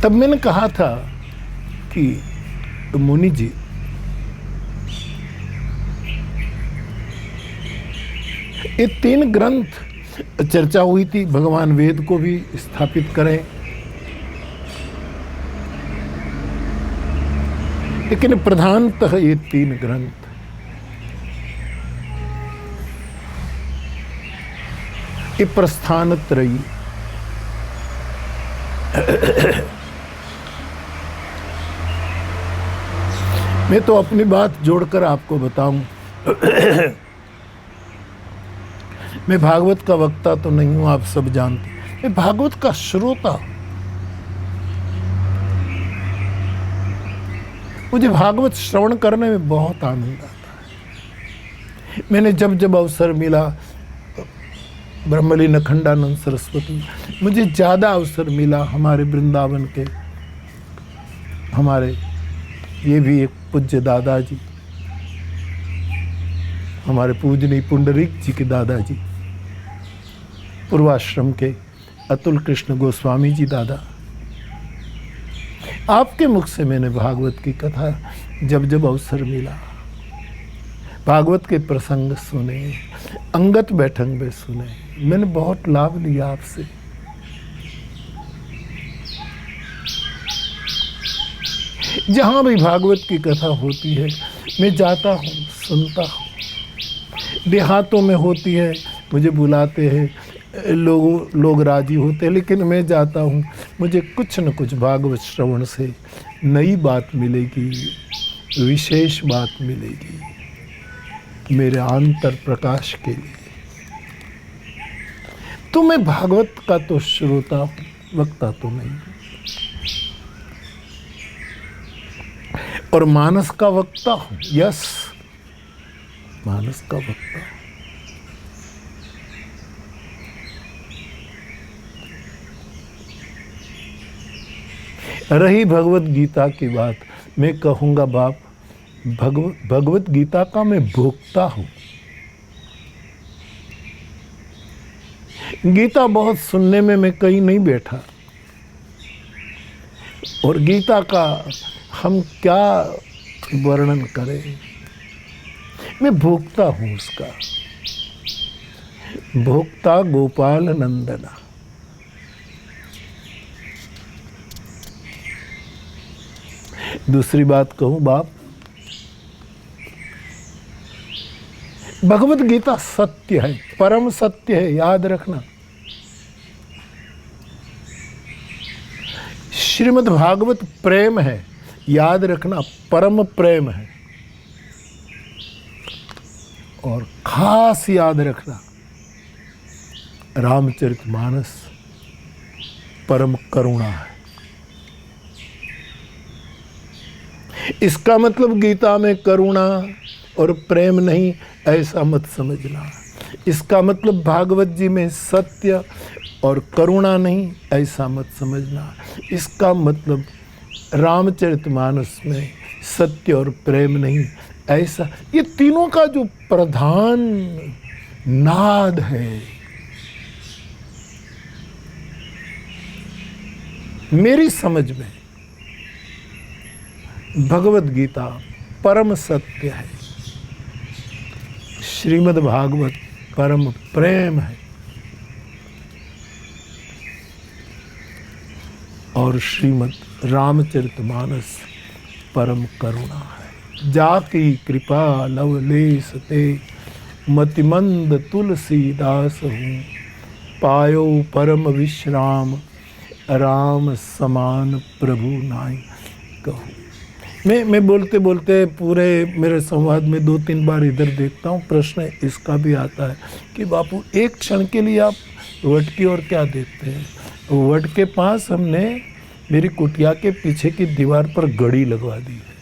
तब मैंने कहा था कि तो मुनि जी ये 3 ग्रंथ चर्चा हुई थी, भगवान वेद को भी स्थापित करें, लेकिन प्रधानतः ये 3 ग्रंथ ये प्रस्थानत्रयी, मैं तो अपनी बात जोड़कर आपको बताऊं, मैं भागवत का वक्ता तो नहीं हूं, आप सब जानते, मैं भागवत का श्रोता। मुझे भागवत श्रवण करने में बहुत आनंद आता है। मैंने जब जब अवसर मिला, ब्रह्मलीन अखंडानंद सरस्वती, मुझे ज़्यादा अवसर मिला, हमारे वृंदावन के हमारे ये भी एक पूज्य दादाजी, हमारे पूजनीय पुंडरीक जी के दादाजी, पूर्वाश्रम के अतुल कृष्ण गोस्वामी जी दादा, आपके मुख से मैंने भागवत की कथा जब जब अवसर मिला, भागवत के प्रसंग सुने, अंगत बैठक में सुने, मैंने बहुत लाभ लिया आपसे। जहाँ भी भागवत की कथा होती है मैं जाता हूँ, सुनता हूँ। देहातों में होती है, मुझे बुलाते हैं, लोग राजी होते हैं, लेकिन मैं जाता हूँ, मुझे कुछ न कुछ भागवत श्रवण से नई बात मिलेगी, विशेष बात मिलेगी मेरे आंतर प्रकाश के लिए। तो मैं भागवत का तो श्रोता हूँ, वक्ता तो नहीं, और मानस का वक्ता हूँ। यस, मानस का वक्ता। रही भगवत गीता की बात, मैं कहूँगा बाप, भगवत गीता का मैं भोक्ता हूँ। गीता बहुत सुनने में मैं कहीं नहीं बैठा, और गीता का हम क्या वर्णन करें, मैं भोक्ता हूँ उसका, भोक्ता गोपाल नंदना। दूसरी बात कहूँ बाप, भगवत गीता सत्य है, परम सत्य है, याद रखना। श्रीमद् भागवत प्रेम है, याद रखना, परम प्रेम है। और खास याद रखना, रामचरितमानस परम करुणा है। इसका मतलब गीता में करुणा और प्रेम नहीं, ऐसा मत समझना। इसका मतलब भागवत जी में सत्य और करुणा नहीं, ऐसा मत समझना। इसका मतलब रामचरितमानस में सत्य और प्रेम नहीं, ऐसा। ये तीनों का जो प्रधान नाद है, मेरी समझ में भगवद गीता परम सत्य है, श्रीमद् भागवत परम प्रेम है और श्रीमद् रामचरितमानस परम करुणा है। जाकी कृपा लवलेश ते मतिमंद तुलसीदास हूँ, पायो परम विश्राम राम समान प्रभु नाई कहूँ। मैं बोलते बोलते पूरे मेरे संवाद में 2-3 बार इधर देखता हूँ। प्रश्न इसका भी आता है कि बापू एक क्षण के लिए आप वट की ओर क्या देखते हैं। वट के पास हमने मेरी कुटिया के पीछे की दीवार पर घड़ी लगवा दी है,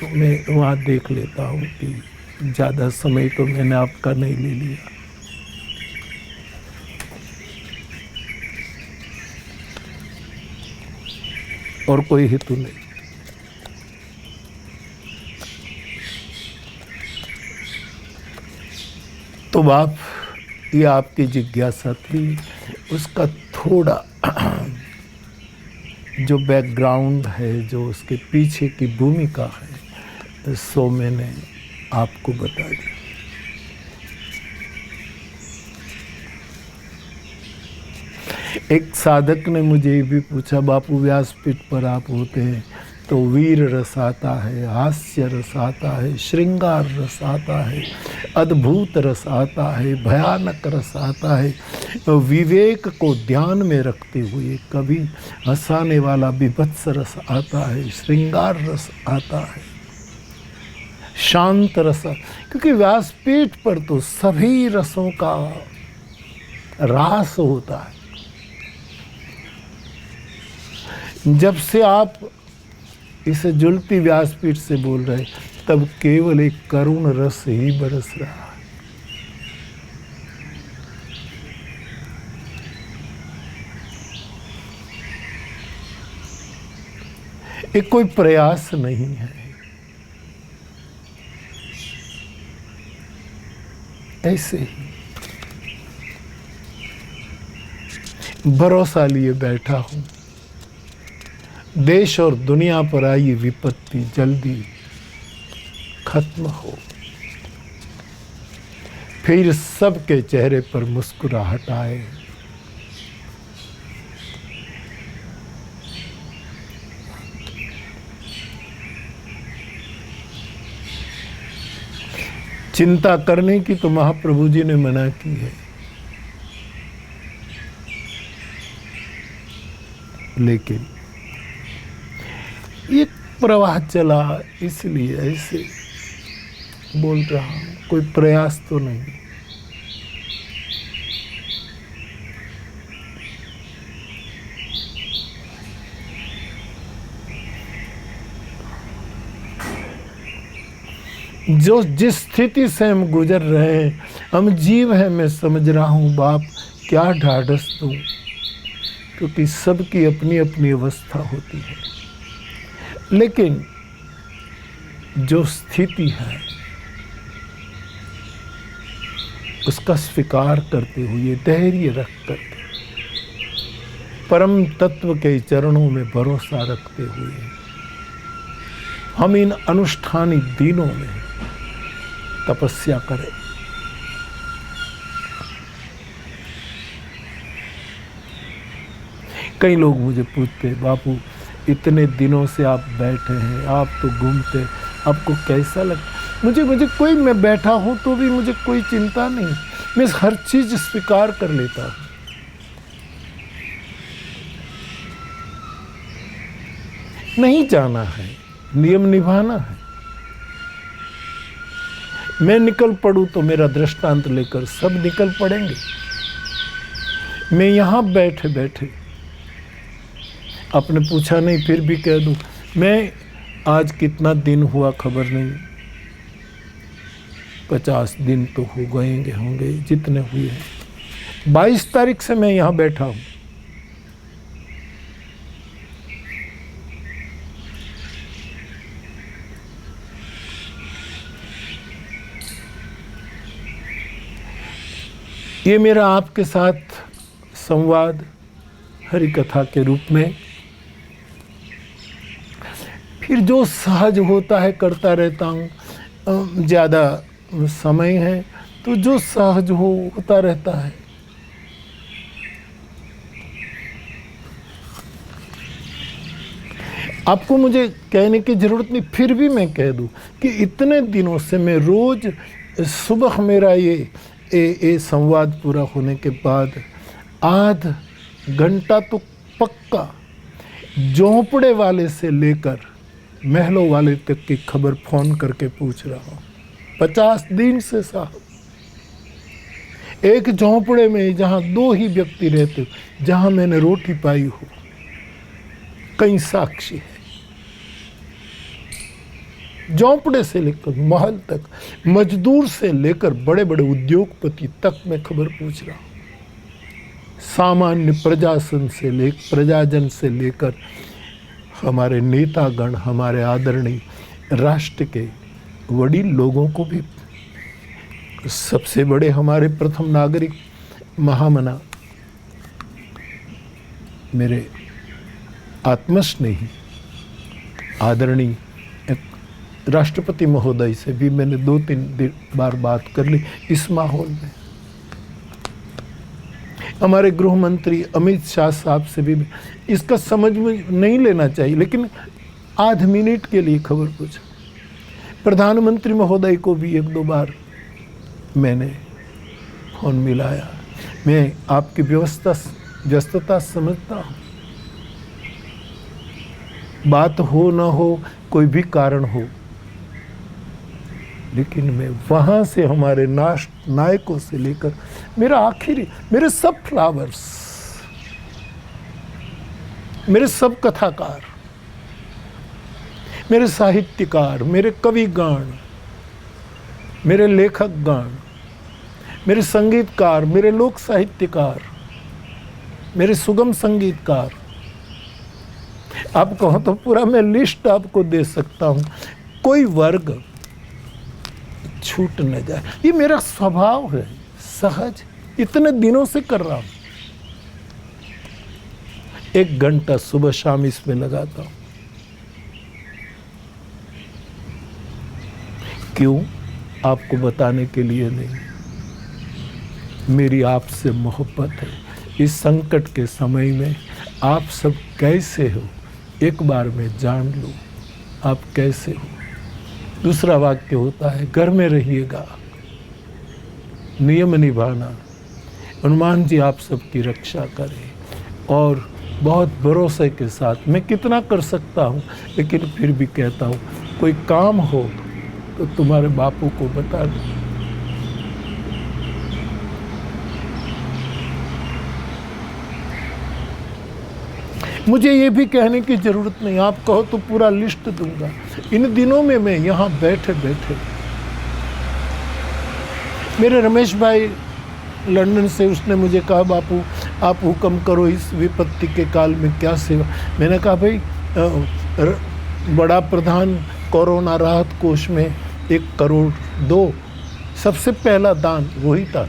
तो मैं वहाँ देख लेता हूँ कि ज़्यादा समय तो मैंने आपका नहीं ले लिया। और कोई हेतु नहीं। तो बाप, ये आपकी जिज्ञासा थी, उसका थोड़ा जो बैकग्राउंड है, जो उसके पीछे की भूमिका है, सो मैंने आपको बता दी। एक साधक ने मुझे भी पूछा, बापू व्यासपीठ पर आप होते हैं तो वीर रस आता है, हास्य रस आता है, श्रृंगार रस आता है, अद्भुत रस आता है, भयानक रस आता है, विवेक को ध्यान में रखते हुए कभी हंसाने वाला विभत्स रस आता है, श्रृंगार रस आता है, शांत रस। क्योंकि व्यासपीठ पर तो सभी रसों का रास होता है। जब से आप इस जुलती व्यासपीठ से बोल रहे, तब केवल एक करुण रस ही बरस रहा है। एक कोई प्रयास नहीं है, ऐसे ही भरोसा लिए बैठा हूं। देश और दुनिया पर आई विपत्ति जल्दी खत्म हो, फिर सबके चेहरे पर मुस्कुराहट आए। चिंता करने की तो महाप्रभु जी ने मना की है, लेकिन ये प्रवाह चला इसलिए ऐसे बोल रहा हूं, कोई प्रयास तो नहीं। जो जिस स्थिति से हम गुजर रहे हैं, हम जीव हैं, मैं समझ रहा हूं बाप, क्या ढाढ़स दूं, क्योंकि सबकी अपनी अपनी अवस्था होती है। लेकिन जो स्थिति है उसका स्वीकार करते हुए, धैर्य रख करके, परम तत्व के चरणों में भरोसा रखते हुए, हम इन अनुष्ठानी दिनों में तपस्या करें। कई लोग मुझे पूछते हैं, बापू इतने दिनों से आप बैठे हैं, आप तो घूमते, आपको कैसा लगता? मुझे कोई, मैं बैठा हूं तो भी मुझे कोई चिंता नहीं, मैं हर चीज स्वीकार कर लेता हूं। नहीं जाना है, नियम निभाना है। मैं निकल पड़ूं तो मेरा दृष्टांत लेकर सब निकल पड़ेंगे। मैं यहां बैठे बैठे, आपने पूछा नहीं फिर भी कह दूं, मैं आज कितना दिन हुआ खबर नहीं, 50 दिन तो हो गए होंगे जितने हुए हैं। 22 तारीख से मैं यहाँ बैठा हूँ। ये मेरा आपके साथ संवाद हरि कथा के रूप में। फिर जो सहज होता है करता रहता हूँ। ज़्यादा समय है तो जो सहज होता रहता है। आपको मुझे कहने की ज़रूरत नहीं, फिर भी मैं कह दूं कि इतने दिनों से मैं रोज़ सुबह मेरा ये संवाद पूरा होने के बाद आध घंटा तो पक्का झोंपड़े वाले से लेकर महलों वाले तक की खबर फ़ोन करके पूछ रहा हूँ। 50 दिन से साहब, एक झोंपड़े में जहाँ 2 ही व्यक्ति रहते, जहाँ मैंने रोटी पाई हो, कई साक्षी है। झोंपड़े से लेकर महल तक, मजदूर से लेकर बड़े बड़े उद्योगपति तक मैं खबर पूछ रहा हूँ। सामान्य प्रजाजन से लेकर हमारे नेतागण, हमारे आदरणीय राष्ट्र के वडील लोगों को भी, सबसे बड़े हमारे प्रथम नागरिक महामना मेरे आत्मस्नेही आदरणीय राष्ट्रपति महोदय से भी मैंने 2-3 बार बात कर ली इस माहौल में। हमारे गृह मंत्री अमित शाह साहब से भी इसका समझ में नहीं लेना चाहिए, लेकिन आध मिनट के लिए खबर पूछा। प्रधानमंत्री महोदय को भी 1-2 बार मैंने फोन मिलाया। मैं आपकी व्यस्तता समझता हूँ, बात हो ना हो, कोई भी कारण हो, लेकिन मैं वहाँ से हमारे नायकों से लेकर मेरे सब फ्लावर्स, मेरे सब कथाकार, मेरे साहित्यकार, मेरे कविगण, मेरे लेखकगण, मेरे संगीतकार, मेरे लोक साहित्यकार, मेरे सुगम संगीतकार, आप कहो तो पूरा मैं लिस्ट आपको दे सकता हूँ। कोई वर्ग छूट न जाए, ये मेरा स्वभाव है, सहज इतने दिनों से कर रहा हूं। 1 घंटा सुबह शाम इसमें लगाता हूं। क्यों? आपको बताने के लिए नहीं, मेरी आपसे मोहब्बत है। इस संकट के समय में आप सब कैसे हो, एक बार मैं जान लूं आप कैसे हो। दूसरा वाक्य होता है, घर में रहिएगा, नियम निभाना, हनुमान जी आप सबकी रक्षा करें। और बहुत भरोसे के साथ मैं कितना कर सकता हूँ, लेकिन फिर भी कहता हूँ, कोई काम हो तो तुम्हारे बापू को बता दो। मुझे ये भी कहने की ज़रूरत नहीं, आप कहो तो पूरा लिस्ट दूंगा। इन दिनों में मैं यहाँ बैठे बैठे, मेरे रमेश भाई लंदन से, उसने मुझे कहा बापू आप हुक्म करो इस विपत्ति के काल में क्या सेवा। मैंने कहा भाई बड़ा प्रधान कोरोना राहत कोष में 1 करोड़ दो, सबसे पहला दान वही था।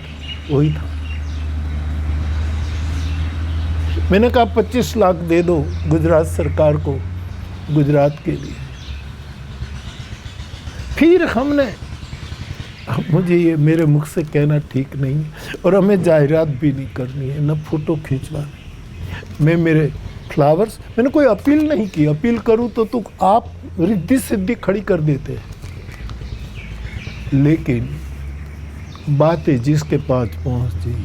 मैंने कहा 25 लाख दे दो गुजरात सरकार को, गुजरात के लिए। फिर हमने, मुझे ये मेरे मुख से कहना ठीक नहीं है और हमें जाहिरात भी नहीं करनी है, न फोटो खींचवानी। मैं मेरे फ्लावर्स, मैंने कोई अपील नहीं की। अपील करूं तो आप रिद्धि सिद्धि खड़ी कर देते हैं, लेकिन बातें जिसके पास पहुंची,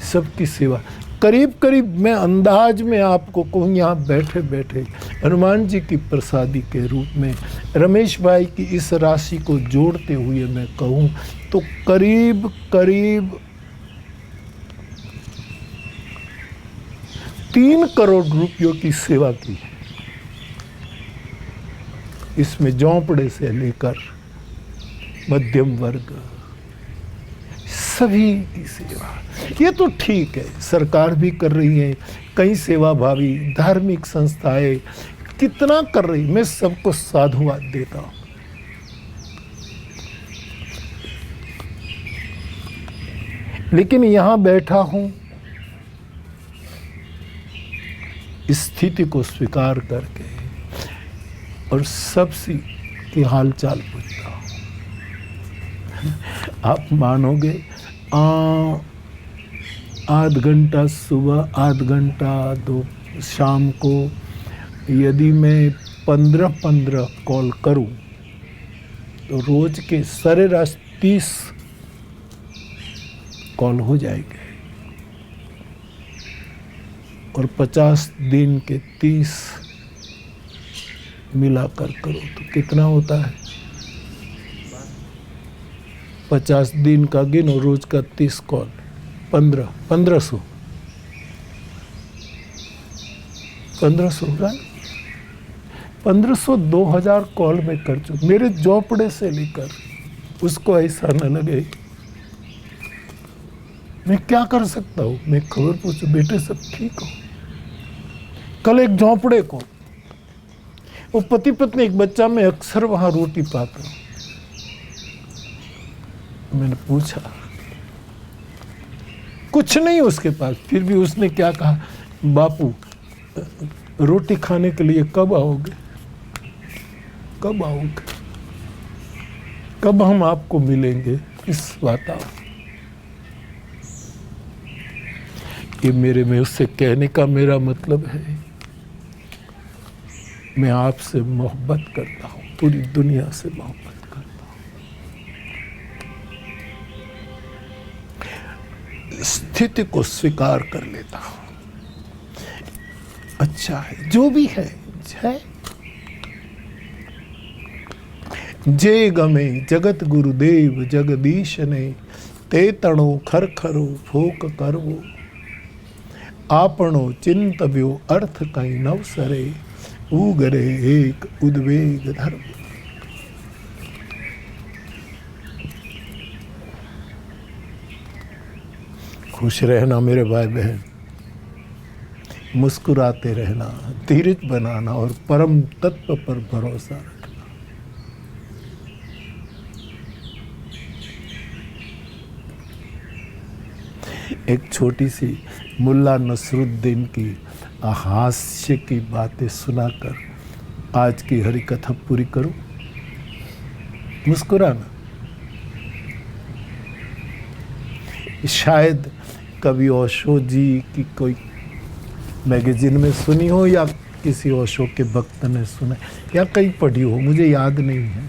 सबकी सेवा। करीब करीब मैं अंदाज में आपको कहूँ, यहाँ बैठे बैठे हनुमान जी की प्रसादी के रूप में रमेश भाई की इस राशि को जोड़ते हुए मैं कहूँ तो करीब करीब 3 करोड़ रुपयों की सेवा की है। इसमें झोंपड़े से लेकर मध्यम वर्ग, सभी की सेवा। ये तो ठीक है, सरकार भी कर रही है, कई सेवाभावी धार्मिक संस्थाएं कितना कर रही, मैं सबको साधुवाद देता हूं। लेकिन यहां बैठा हूं स्थिति को स्वीकार करके और सबसे की हालचाल पूछता हूँ। आप मानोगे, आध घंटा सुबह, आध घंटा दो शाम को, यदि मैं 15-15 कॉल करूं तो रोज के सरेराश 30 कॉल हो जाएंगे, और 50 दिन के 30 मिलाकर करो तो कितना होता है? 50 दिन का गिनो, रोज का 30 कॉल, 1500 होगा। 1500 2000 कॉल में कर चुका। मेरे झोपड़े से लेकर उसको ऐसा न लगे। मैं क्या कर सकता हूँ? मैं खबर पूछूं, बेटे सब ठीक हो? कल एक झोपड़े को, वो पति पत्नी एक बच्चा, मैं अक्सर वहां रोटी पाता हूं। मैंने पूछा, कुछ नहीं उसके पास, फिर भी उसने क्या कहा, बापू रोटी खाने के लिए कब आओगे? कब आओगे? कब हम आपको मिलेंगे इस वातावरण? ये मेरे में उससे कहने का मेरा मतलब है, मैं आपसे मोहब्बत करता हूं, पूरी दुनिया से मोहब्बत करता हूं। स्थिति को स्वीकार कर लेता हूं। अच्छा है जो भी है। जे गमे जगत गुरुदेव जगदीश ने, ते तणो खरखरो फोक करवो, आपणो चिंतव्यो अर्थ कई नवसरे, उगरे एक उद्वेग धर्म। खुश रहना मेरे भाई बहन, मुस्कुराते रहना, धीरज बनाना और परम तत्व पर भरोसा रखना। एक छोटी सी मुल्ला नसरुद्दीन की हास्य की बातें सुनाकर आज की हरि कथा पूरी करूं। मुस्कुराना। शायद कभी ओशो जी की कोई मैगजीन में सुनी हो, या किसी ओशो के भक्त ने सुना, या कहीं पढ़ी हो, मुझे याद नहीं है।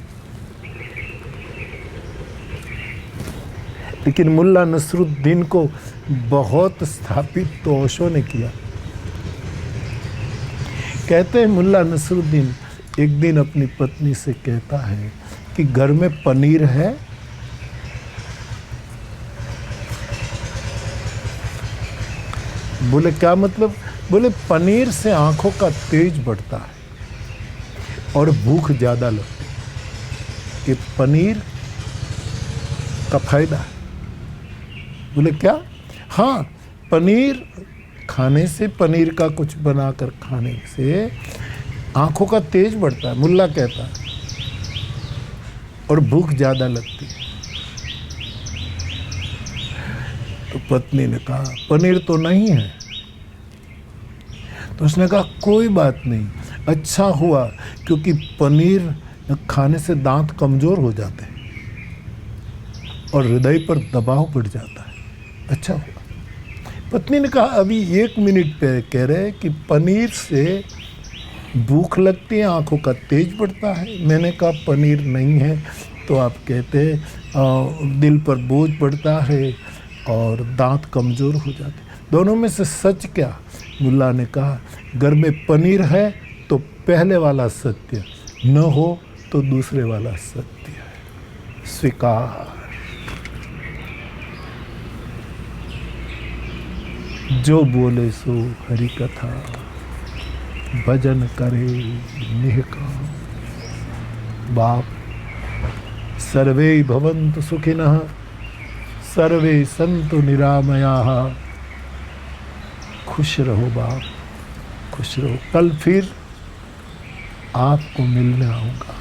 लेकिन मुल्ला नसरुद्दीन को बहुत स्थापित तो ओशो ने किया। कहते हैं मुल्ला नसरुद्दीन एक दिन अपनी पत्नी से कहता है कि घर में पनीर है? बोले क्या मतलब? बोले पनीर से आंखों का तेज बढ़ता है और भूख ज्यादा लगती है, ये पनीर का फायदा है। बोले क्या? हाँ, पनीर खाने से, पनीर का कुछ बनाकर खाने से आंखों का तेज बढ़ता है, मुल्ला कहता है, और भूख ज्यादा लगती है। तो पत्नी ने कहा पनीर तो नहीं है। तो उसने कहा कोई बात नहीं, अच्छा हुआ, क्योंकि पनीर खाने से दांत कमजोर हो जाते हैं और हृदय पर दबाव बढ़ जाता है। अच्छा हुआ। पत्नी ने कहा अभी 1 मिनट पे कह रहे कि पनीर से भूख लगती है, आंखों का तेज बढ़ता है। मैंने कहा पनीर नहीं है तो आप कहते दिल पर बोझ पड़ता है और दांत कमज़ोर हो जाते। दोनों में से सच क्या? मुल्ला ने कहा घर में पनीर है तो पहले वाला सत्य, न हो तो दूसरे वाला सत्य है। स्वीकार। जो बोले सो हरि कथा, भजन करे निहकाम। बाप सर्वे भवन्तु सुखिनः, सर्वे सन्तु निरामयाः। खुश रहो बाप, खुश रहो। कल फिर आपको मिलने आऊँगा,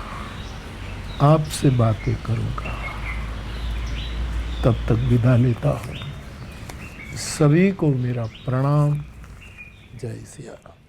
आपसे बातें करूँगा। तब तक विदा लेता हूँ। सभी को मेरा प्रणाम। जय सिया राम।